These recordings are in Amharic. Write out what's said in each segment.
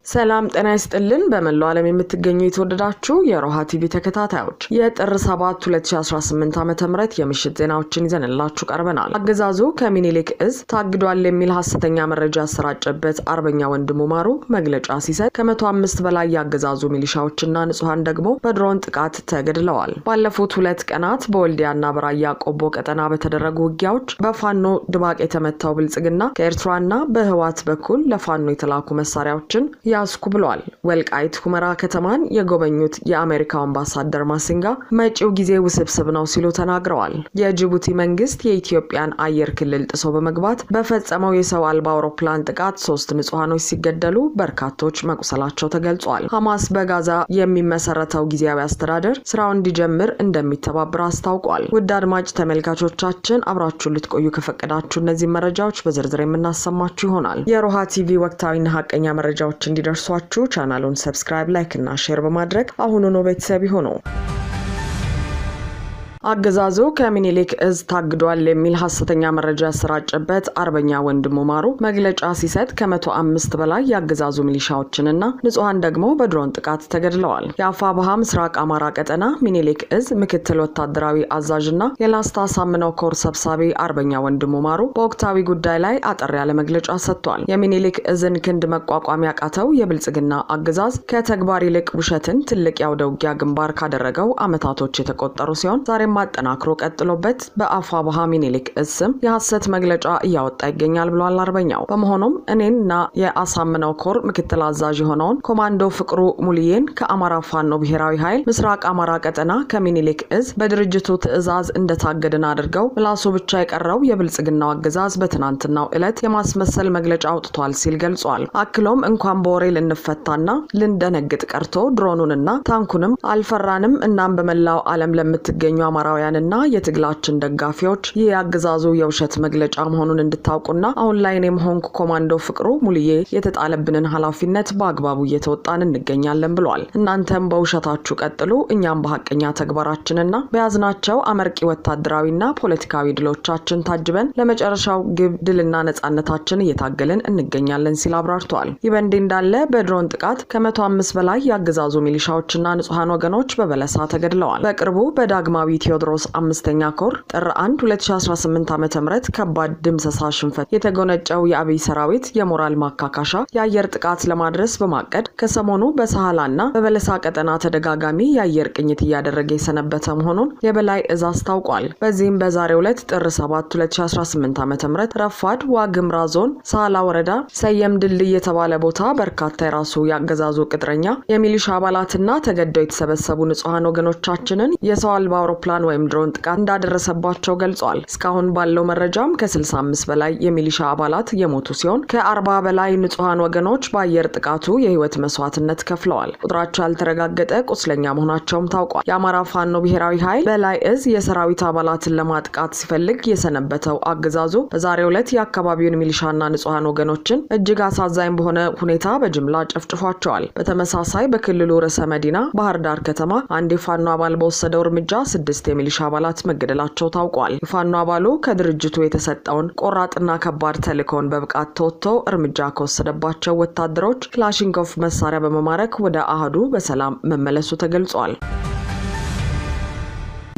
ሰላም ጤና ይስጥልን በመላው ዓለም የምትገኙ የተወደዳችሁ የሮሃ ቲቪ ተከታታዮች የጥር 7 2018 ዓ.ም የምሽት ዜናዎችን ይዘንላችሁ ቀርበናል። አገዛዙ ከሚኒሊክ እዝ ታግዷል የሚል ሐሰተኛ መረጃ ያሰራጨበት አርበኛ ወንድሙ ማሩ መግለጫ ሲሰጥ ከ105 በላይ ያገዛዙ ሚሊሻዎችና ንጹሃን ደግሞ በድሮን ጥቃት ተገድለዋል። ባለፉት 2 ቀናት በወልዲያና በራያ ቆቦ ቀጠና በተደረጉ ውጊያዎች በፋኖ ድባቅ የተመታው ብልጽግና ከኤርትራና በህዋት በኩል ለፋኖ የተላኩ መሳሪያዎችን ያስኩ ብሏል። ወልቃይት ሁመራ ከተማን የጎበኙት የአሜሪካው አምባሳደር ማሲንጋ መጪው ጊዜ ውስብስብ ነው ሲሉ ተናግረዋል። የጅቡቲ መንግስት የኢትዮጵያን አየር ክልል ጥሶ በመግባት በፈጸመው የሰው አልባ አውሮፕላን ጥቃት 3 ንጹሃኖች ሲገደሉ በርካቶች መቁሰላቸው ተገልጿል። ሐማስ በጋዛ የሚመሰረተው ጊዜያዊ አስተዳደር ስራውን እንዲጀምር እንደሚተባበር አስታውቋል። ውድ አድማጭ ተመልካቾቻችን አብራችሁን ልትቆዩ ከፈቀዳችሁ እነዚህ መረጃዎች በዝርዝር የምናሰማችሁ ይሆናል። የሮሃ ቲቪ ወቅታዊና ሐቀኛ መረጃዎች እንዲደርሷችሁ ቻናሉን ሰብስክራይብ፣ ላይክ እና ሼር በማድረግ አሁኑኑ ቤተሰብ ይሁኑ። አገዛዙ ከሚኒሊክ እዝ ታግዷል የሚል ሐሰተኛ መረጃ ያሰራጨበት አርበኛ ወንድሙ ማሩ መግለጫ ሲሰጥ ከ105 በላይ ያገዛዙ ሚሊሻዎችንና ንጹሃን ደግሞ በድሮን ጥቃት ተገድለዋል። የአፋብኃ ምስራቅ አማራ ቀጠና ሚኒሊክ እዝ ምክትል ወታደራዊ አዛዥና የላስታ ሳምነው ኮር ሰብሳቢ አርበኛ ወንድሙ ማሩ በወቅታዊ ጉዳይ ላይ አጠር ያለ መግለጫ ሰጥቷል። የሚኒሊክ እዝን ክንድ መቋቋም ያቃተው የብልጽግና አገዛዝ ከተግባር ይልቅ ውሸትን ትልቅ ያውደ ውጊያ ግንባር ካደረገው አመታቶች የተቆጠሩ ሲሆን ዛሬ ማጠናክሮ ቀጥሎበት በአፋብኃ ሚኒሊክ እስም የሐሰት መግለጫ እያወጣ ይገኛል ብሏል አርበኛው። በመሆኑም እኔንና የአሳምነው ኮር ምክትል አዛዥ የሆነውን ኮማንዶ ፍቅሩ ሙልዬን ከአማራ ፋኖ ብሔራዊ ኃይል ምስራቅ አማራ ቀጠና ከሚኒሊክ እዝ በድርጅቱ ትዕዛዝ እንደታገድን አድርገው ምላሱ ብቻ የቀረው የብልጽግናው አገዛዝ በትናንትናው ዕለት የማስመሰል መግለጫ አውጥቷል ሲል ገልጿል። አክሎም እንኳን በወሬ ልንፈታና ልንደነግጥ ቀርቶ ድሮኑንና ታንኩንም አልፈራንም። እናም በመላው ዓለም ለምትገኙ አማራውያንና የትግላችን ደጋፊዎች ይህ ያገዛዙ የውሸት መግለጫ መሆኑን እንድታውቁና አሁን ላይ እኔም ሆንኩ ኮማንዶ ፍቅሩ ሙልዬ የተጣለብንን ኃላፊነት በአግባቡ እየተወጣን እንገኛለን ብሏል። እናንተም በውሸታችሁ ቀጥሉ፣ እኛም በሐቀኛ ተግባራችንና በያዝናቸው አመርቂ ወታደራዊና ፖለቲካዊ ድሎቻችን ታጅበን ለመጨረሻው ግብ ድልና ነጻነታችን እየታገልን እንገኛለን ሲል አብራርቷል። ይህ በእንዲህ እንዳለ በድሮን ጥቃት ከ105 በላይ ያገዛዙ ሚሊሻዎችና ንጹሃን ወገኖች በበለሳ ተገድለዋል። በቅርቡ በዳግማዊ ቴዎድሮስ 5ኛ ኮር ጥር 1 2018 ዓ.ም ከባድ ድምሰሳ ሽንፈት የተጎነጨው የአብይ ሰራዊት የሞራል ማካካሻ የአየር ጥቃት ለማድረስ በማቀድ ከሰሞኑ በሳህላና በበለሳ ቀጠና ተደጋጋሚ የአየር ቅኝት እያደረገ የሰነበተ መሆኑን የበላይ እዝ አስታውቋል። በዚህም በዛሬው ዕለት ጥር 7 2018 ዓ.ም ረፋድ ዋግምራ ዞን ሳህላ ወረዳ ሰየም ድልድይ የተባለ ቦታ በርካታ የራሱ ያገዛዙ ቅጥረኛ የሚሊሻ አባላትና ተገደው የተሰበሰቡ ንጹሃን ወገኖቻችንን የሰው አልባ አውሮፕላን ወይም ድሮን ጥቃት እንዳደረሰባቸው ገልጿል። እስካሁን ባለው መረጃም ከ65 በላይ የሚሊሻ አባላት የሞቱ ሲሆን ከ40 በላይ ንጹሃን ወገኖች በአየር ጥቃቱ የህይወት መስዋዕትነት ከፍለዋል። ቁጥራቸው ያልተረጋገጠ ቁስለኛ መሆናቸውም ታውቋል። የአማራ ፋኖ ብሔራዊ ኃይል በላይ እዝ የሰራዊት አባላትን ለማጥቃት ሲፈልግ የሰነበተው አገዛዙ በዛሬው ዕለት የአካባቢውን ሚሊሻና ንጹሃን ወገኖችን እጅግ አሳዛኝ በሆነ ሁኔታ በጅምላ ጨፍጭፏቸዋል። በተመሳሳይ በክልሉ ርዕሰ መዲና ባህር ዳር ከተማ አንድ የፋኖ አባል በወሰደው እርምጃ 6 የሚሊሻ አባላት መገደላቸው ታውቋል። የፋኖ አባሉ ከድርጅቱ የተሰጠውን ቆራጥና ከባድ ተልእኮን በብቃት ተወጥቶ እርምጃ ከወሰደባቸው ወታደሮች ክላሽንኮቭ መሳሪያ በመማረክ ወደ አሃዱ በሰላም መመለሱ ተገልጿል።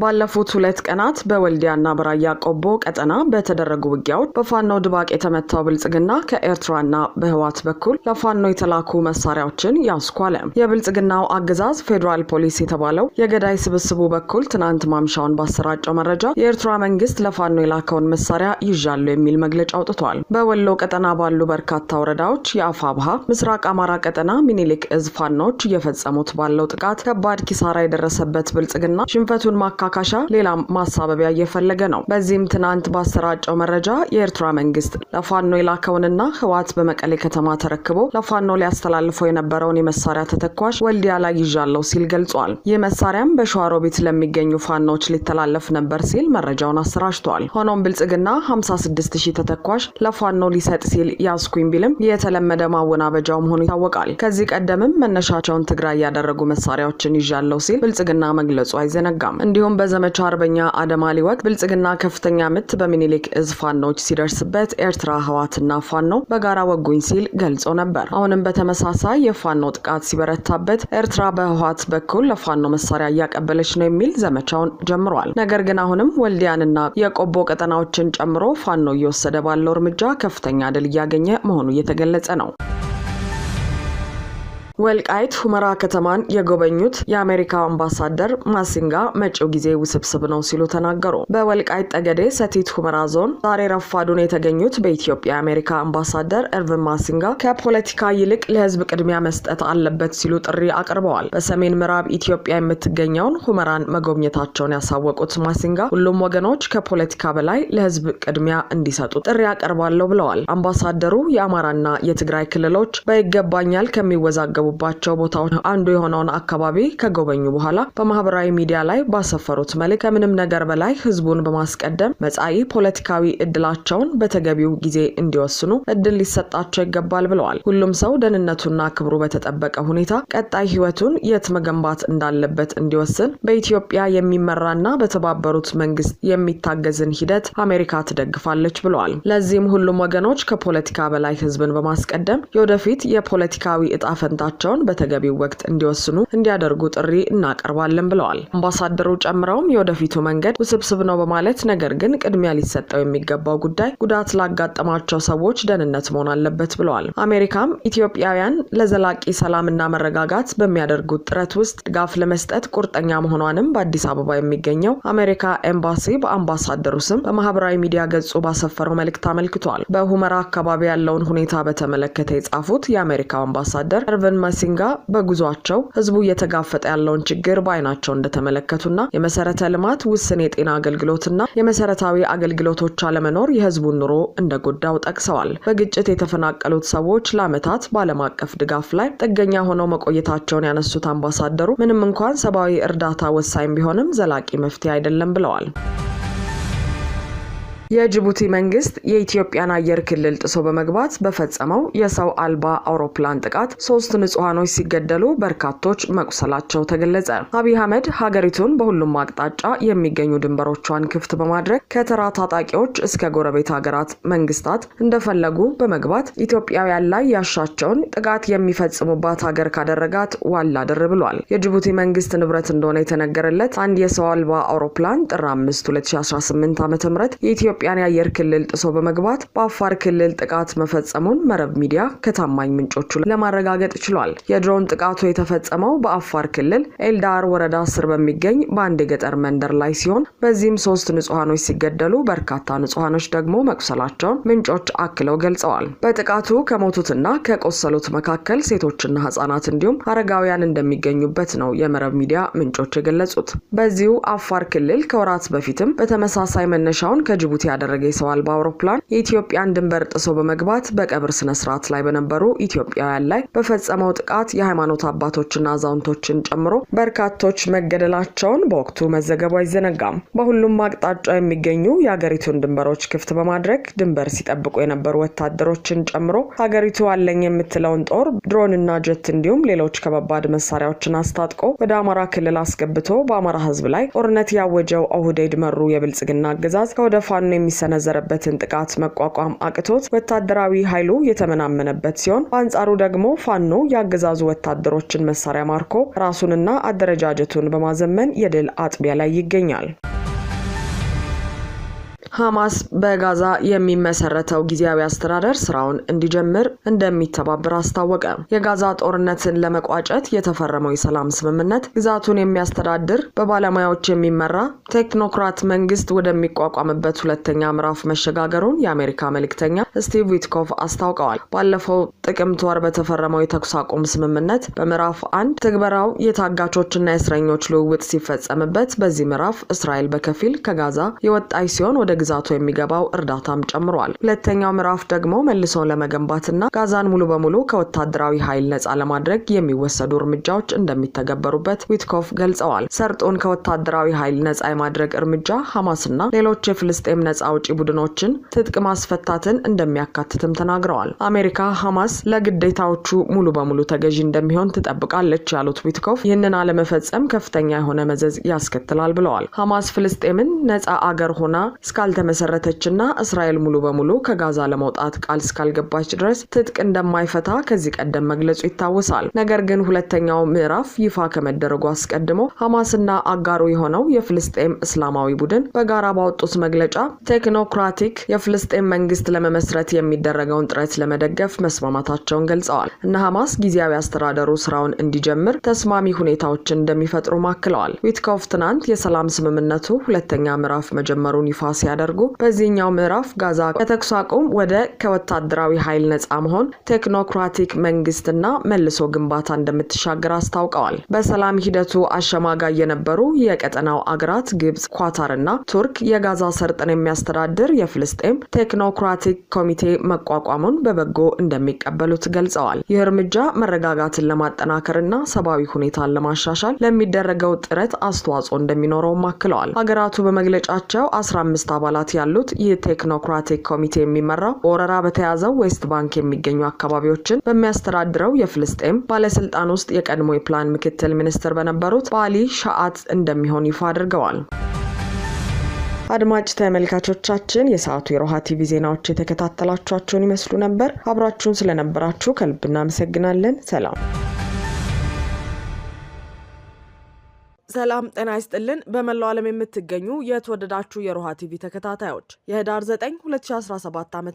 ባለፉት 2 ቀናት በወልዲያና በራያ ቆቦ ቀጠና በተደረጉ ውጊያዎች በፋኖ ድባቅ የተመታው ብልጽግና ከኤርትራና በህዋት በኩል ለፋኖ የተላኩ መሳሪያዎችን ያስኳለ። የብልጽግናው አገዛዝ ፌዴራል ፖሊስ የተባለው የገዳይ ስብስቡ በኩል ትናንት ማምሻውን ባሰራጨው መረጃ የኤርትራ መንግስት ለፋኖ የላከውን መሳሪያ ይዣሉ የሚል መግለጫ አውጥቷል። በወሎ ቀጠና ባሉ በርካታ ወረዳዎች የአፋብኃ ምስራቅ አማራ ቀጠና ሚኒሊክ እዝ ፋኖች እየፈጸሙት ባለው ጥቃት ከባድ ኪሳራ የደረሰበት ብልጽግና ሽንፈቱን ማካካሻ ሌላ ማሳበቢያ እየፈለገ ነው። በዚህም ትናንት ባሰራጨው መረጃ የኤርትራ መንግስት ለፋኖ የላከውንና ህዋት በመቀሌ ከተማ ተረክቦ ለፋኖ ሊያስተላልፈው የነበረውን የመሳሪያ ተተኳሽ ወልዲያ ላይ ይዣለው ሲል ገልጿል። ይህ መሳሪያም በሸዋሮቢት ለሚገኙ ፋኖች ሊተላለፍ ነበር ሲል መረጃውን አሰራጭቷል። ሆኖም ብልጽግና 56000 ተተኳሽ ለፋኖ ሊሰጥ ሲል ያስኩኝ ቢልም የተለመደ ማወናበጃው መሆኑ ይታወቃል። ከዚህ ቀደምም መነሻቸውን ትግራይ ያደረጉ መሳሪያዎችን ይዣለው ሲል ብልጽግና መግለጹ አይዘነጋም። እንዲሁም በዘመቻ አርበኛ አደማሊ ወቅት ብልጽግና ከፍተኛ ምት በሚኒሊክ እዝ ፋኖች ሲደርስበት ኤርትራ ህዋትና ፋኖ በጋራ ወጉኝ ሲል ገልጾ ነበር። አሁንም በተመሳሳይ የፋኖ ጥቃት ሲበረታበት ኤርትራ በህዋት በኩል ለፋኖ መሳሪያ እያቀበለች ነው የሚል ዘመቻውን ጀምሯል። ነገር ግን አሁንም ወልዲያንና የቆቦ ቀጠናዎችን ጨምሮ ፋኖ እየወሰደ ባለው እርምጃ ከፍተኛ ድል እያገኘ መሆኑ እየተገለጸ ነው። ወልቃይት ሁመራ ከተማን የጎበኙት የአሜሪካው አምባሳደር ማሲንጋ መጪው ጊዜ ውስብስብ ነው ሲሉ ተናገሩ። በወልቃይት ጠገዴ ሰቲት ሁመራ ዞን ዛሬ ረፋዱን የተገኙት በኢትዮጵያ የአሜሪካ አምባሳደር ኤርቪን ማሲንጋ ከፖለቲካ ይልቅ ለህዝብ ቅድሚያ መስጠት አለበት ሲሉ ጥሪ አቅርበዋል። በሰሜን ምዕራብ ኢትዮጵያ የምትገኘውን ሁመራን መጎብኘታቸውን ያሳወቁት ማሲንጋ ሁሉም ወገኖች ከፖለቲካ በላይ ለህዝብ ቅድሚያ እንዲሰጡ ጥሪ አቀርባለሁ ብለዋል። አምባሳደሩ የአማራና የትግራይ ክልሎች በይገባኛል ከሚወዛገቡ ባቸው ቦታዎች አንዱ የሆነውን አካባቢ ከጎበኙ በኋላ በማህበራዊ ሚዲያ ላይ ባሰፈሩት መልእክት ከምንም ነገር በላይ ህዝቡን በማስቀደም መጻኢ ፖለቲካዊ እድላቸውን በተገቢው ጊዜ እንዲወስኑ እድል ሊሰጣቸው ይገባል ብለዋል። ሁሉም ሰው ደህንነቱና ክብሩ በተጠበቀ ሁኔታ ቀጣይ ህይወቱን የት መገንባት እንዳለበት እንዲወስን በኢትዮጵያ የሚመራና በተባበሩት መንግስት የሚታገዝን ሂደት አሜሪካ ትደግፋለች ብለዋል። ለዚህም ሁሉም ወገኖች ከፖለቲካ በላይ ህዝብን በማስቀደም የወደፊት የፖለቲካዊ እጣ ፈንታ በተገቢው ወቅት እንዲወስኑ እንዲያደርጉ ጥሪ እናቀርባለን ብለዋል። አምባሳደሩ ጨምረውም የወደፊቱ መንገድ ውስብስብ ነው በማለት ነገር ግን ቅድሚያ ሊሰጠው የሚገባው ጉዳይ ጉዳት ላጋጠማቸው ሰዎች ደህንነት መሆን አለበት ብለዋል። አሜሪካም ኢትዮጵያውያን ለዘላቂ ሰላምና መረጋጋት በሚያደርጉት ጥረት ውስጥ ድጋፍ ለመስጠት ቁርጠኛ መሆኗንም በአዲስ አበባ የሚገኘው አሜሪካ ኤምባሲ በአምባሳደሩ ስም በማህበራዊ ሚዲያ ገጹ ባሰፈረው መልእክት አመልክቷል። በሁመራ አካባቢ ያለውን ሁኔታ በተመለከተ የጻፉት የአሜሪካው አምባሳደር ኤርቪን ማሲንጋ በጉዟቸው ህዝቡ እየተጋፈጠ ያለውን ችግር በአይናቸው እንደተመለከቱና የመሰረተ ልማት ውስን የጤና አገልግሎትና የመሰረታዊ አገልግሎቶች አለመኖር የህዝቡን ኑሮ እንደጎዳው ጠቅሰዋል። በግጭት የተፈናቀሉት ሰዎች ለዓመታት በዓለም አቀፍ ድጋፍ ላይ ጥገኛ ሆነው መቆየታቸውን ያነሱት አምባሳደሩ ምንም እንኳን ሰብአዊ እርዳታ ወሳኝ ቢሆንም ዘላቂ መፍትሄ አይደለም ብለዋል። የጅቡቲ መንግስት የኢትዮጵያን አየር ክልል ጥሶ በመግባት በፈጸመው የሰው አልባ አውሮፕላን ጥቃት 3 ንጹሃኖች ሲገደሉ በርካቶች መቁሰላቸው ተገለጸ። አብይ አህመድ ሀገሪቱን በሁሉም አቅጣጫ የሚገኙ ድንበሮቿን ክፍት በማድረግ ከተራ ታጣቂዎች እስከ ጎረቤት ሀገራት መንግስታት እንደፈለጉ በመግባት ኢትዮጵያውያን ላይ ያሻቸውን ጥቃት የሚፈጽሙባት ሀገር ካደረጋት ዋላ ድር ብሏል። የጅቡቲ መንግስት ንብረት እንደሆነ የተነገረለት አንድ የሰው አልባ አውሮፕላን ጥር 5 2018 ዓ.ም የኢትዮጵያን የአየር ክልል ጥሶ በመግባት በአፋር ክልል ጥቃት መፈጸሙን መረብ ሚዲያ ከታማኝ ምንጮቹ ለማረጋገጥ ችሏል። የድሮን ጥቃቱ የተፈጸመው በአፋር ክልል ኤልዳር ወረዳ ስር በሚገኝ በአንድ የገጠር መንደር ላይ ሲሆን በዚህም 3 ንጹሃኖች ሲገደሉ በርካታ ንጹሃኖች ደግሞ መቁሰላቸውን ምንጮች አክለው ገልጸዋል። በጥቃቱ ከሞቱትና ከቆሰሉት መካከል ሴቶችና ህጻናት እንዲሁም አረጋውያን እንደሚገኙበት ነው የመረብ ሚዲያ ምንጮች የገለጹት። በዚሁ አፋር ክልል ከወራት በፊትም በተመሳሳይ መነሻውን ከጅቡቲ ያደረገ የሰው አልባ አውሮፕላን የኢትዮጵያን ድንበር ጥሶ በመግባት በቀብር ስነ ስርዓት ላይ በነበሩ ኢትዮጵያውያን ላይ በፈጸመው ጥቃት የሃይማኖት አባቶችና አዛውንቶችን ጨምሮ በርካቶች መገደላቸውን በወቅቱ መዘገቡ አይዘነጋም። በሁሉም አቅጣጫ የሚገኙ የሀገሪቱን ድንበሮች ክፍት በማድረግ ድንበር ሲጠብቁ የነበሩ ወታደሮችን ጨምሮ ሀገሪቱ አለኝ የምትለውን ጦር፣ ድሮንና ጀት እንዲሁም ሌሎች ከባባድ መሳሪያዎችን አስታጥቆ ወደ አማራ ክልል አስገብቶ በአማራ ህዝብ ላይ ጦርነት ያወጀው ኦህዴድ መሩ የብልጽግና አገዛዝ ከወደ ፋኖ የሚሰነዘረበትን ጥቃት መቋቋም አቅቶት ወታደራዊ ኃይሉ የተመናመነበት ሲሆን በአንጻሩ ደግሞ ፋኖ የአገዛዙ ወታደሮችን መሳሪያ ማርኮ ራሱንና አደረጃጀቱን በማዘመን የድል አጥቢያ ላይ ይገኛል። ሐማስ በጋዛ የሚመሰረተው ጊዜያዊ አስተዳደር ስራውን እንዲጀምር እንደሚተባበር አስታወቀ። የጋዛ ጦርነትን ለመቋጨት የተፈረመው የሰላም ስምምነት ግዛቱን የሚያስተዳድር በባለሙያዎች የሚመራ ቴክኖክራት መንግስት ወደሚቋቋምበት ሁለተኛ ምዕራፍ መሸጋገሩን የአሜሪካ መልእክተኛ ስቲቭ ዊትኮፍ አስታውቀዋል። ባለፈው ጥቅምት ወር በተፈረመው የተኩስ አቁም ስምምነት በምዕራፍ 1 ትግበራው የታጋቾችና የእስረኞች ልውውጥ ሲፈጸምበት በዚህ ምዕራፍ እስራኤል በከፊል ከጋዛ የወጣች ሲሆን ወደ ግዛቱ የሚገባው እርዳታም ጨምሯል። ሁለተኛው ምዕራፍ ደግሞ መልሶ ለመገንባትና ጋዛን ሙሉ በሙሉ ከወታደራዊ ኃይል ነጻ ለማድረግ የሚወሰዱ እርምጃዎች እንደሚተገበሩበት ዊትኮፍ ገልጸዋል። ሰርጡን ከወታደራዊ ኃይል ነጻ የማድረግ እርምጃ ሐማስና ሌሎች የፍልስጤም ነጻ አውጪ ቡድኖችን ትጥቅ ማስፈታትን እንደሚያካትትም ተናግረዋል። አሜሪካ ሐማስ ለግዴታዎቹ ሙሉ በሙሉ ተገዢ እንደሚሆን ትጠብቃለች ያሉት ዊትኮፍ ይህንን አለመፈጸም ከፍተኛ የሆነ መዘዝ ያስከትላል ብለዋል። ሐማስ ፍልስጤምን ነጻ አገር ሆና እስካልተመሰረተችና እስራኤል ሙሉ በሙሉ ከጋዛ ለመውጣት ቃል እስካልገባች ድረስ ትጥቅ እንደማይፈታ ከዚህ ቀደም መግለጹ ይታወሳል። ነገር ግን ሁለተኛው ምዕራፍ ይፋ ከመደረጉ አስቀድሞ ሐማስና አጋሩ የሆነው የፍልስጤም እስላማዊ ቡድን በጋራ ባወጡት መግለጫ ቴክኖክራቲክ የፍልስጤም መንግስት ለመመስረት የሚደረገውን ጥረት ለመደገፍ መስማማታቸውን ገልጸዋል። እነ ሐማስ ጊዜያዊ አስተዳደሩ ስራውን እንዲጀምር ተስማሚ ሁኔታዎችን እንደሚፈጥሩ ማክለዋል። ዊትኮፍ ትናንት የሰላም ስምምነቱ ሁለተኛ ምዕራፍ መጀመሩን ይፋ ሲያደርጉ በዚህኛው ምዕራፍ ጋዛ ከተኩስ አቁም ወደ ከወታደራዊ ኃይል ነጻ መሆን ቴክኖክራቲክ መንግስትና መልሶ ግንባታ እንደምትሻገር አስታውቀዋል። በሰላም ሂደቱ አሸማጋይ የነበሩ የቀጠናው አገራት ግብጽ፣ ኳታርና ቱርክ የጋዛ ሰርጥን የሚያስተዳድር የፍልስጤም ቴክኖክራቲክ ኮሚቴ መቋቋሙን በበጎ እንደሚቀበሉት ገልጸዋል። ይህ እርምጃ መረጋጋትን ለማጠናከርና ሰብአዊ ሁኔታን ለማሻሻል ለሚደረገው ጥረት አስተዋጽኦ እንደሚኖረውም አክለዋል። ሀገራቱ በመግለጫቸው 15 አባላት ያሉት ይህ ቴክኖክራቲክ ኮሚቴ የሚመራው በወረራ በተያዘው ዌስት ባንክ የሚገኙ አካባቢዎችን በሚያስተዳድረው የፍልስጤም ባለስልጣን ውስጥ የቀድሞ የፕላን ምክትል ሚኒስትር በነበሩት ባሊ ሻአት እንደሚሆን ይፋ አድርገዋል። አድማጭ ተመልካቾቻችን የሰዓቱ የሮሃ ቲቪ ዜናዎች የተከታተላችኋቸውን ይመስሉ ነበር። አብራችሁን ስለነበራችሁ ከልብ እናመሰግናለን። ሰላም ጤና ይስጥልን። በመላው ዓለም የምትገኙ የተወደዳችሁ የሮሃ ቲቪ ተከታታዮች የህዳር 9 2017 ዓ.ም